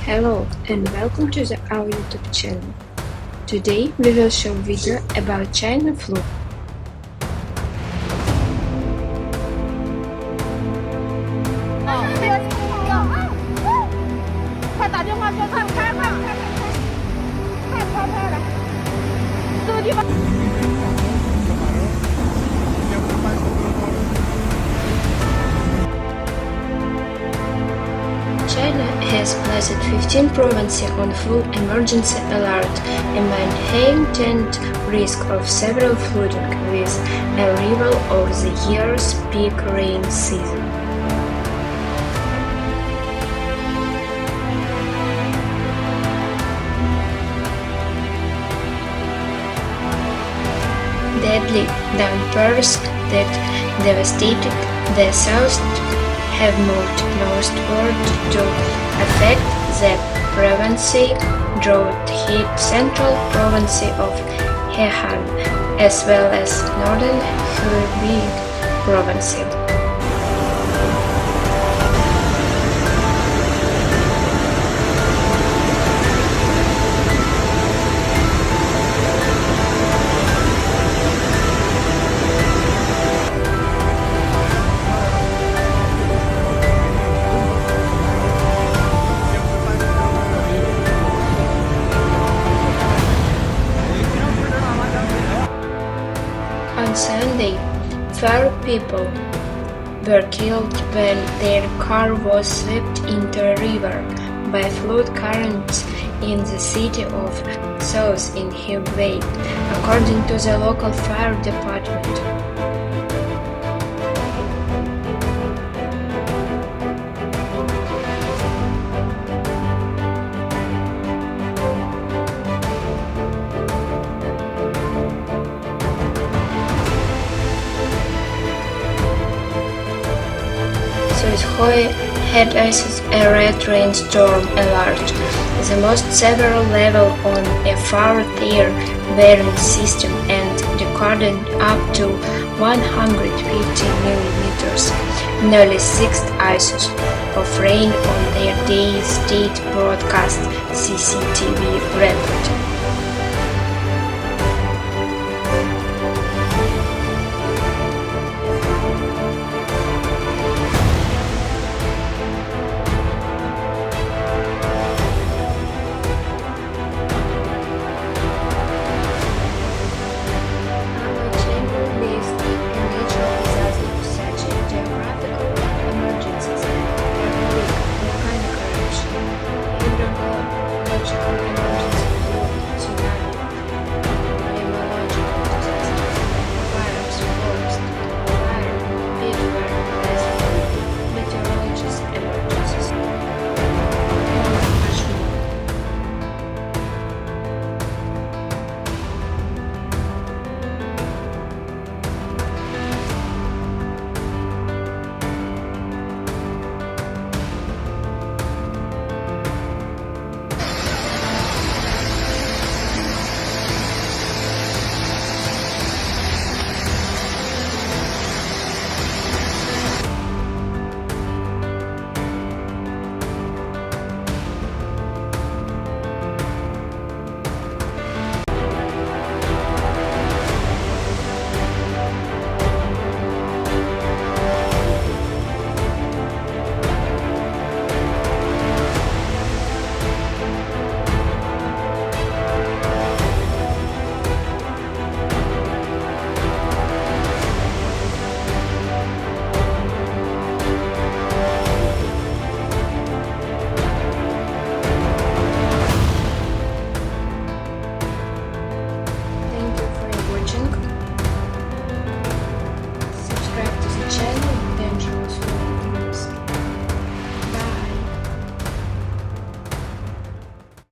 Hello and welcome to our YouTube channel. Today we will show video about China flu. China has placed 15 provinces on full emergency alert amid heightened risk of severe flooding with arrival of the year's peak rain season. Deadly downpours that devastated the south have moved northward to affect the province, drought-hit central province of Henan, as well as northern Hubei province. On Sunday, 4 people were killed when their car was swept into a river by flood currents in the city of South in Hubei, according to the local fire department. Suizhou had issued a red rainstorm alert, the most severe level on a 4-tier bearing system, and recorded up to 150 millimeters, nearly 6 inches of rain on their daily state broadcast CCTV reported. Hydrological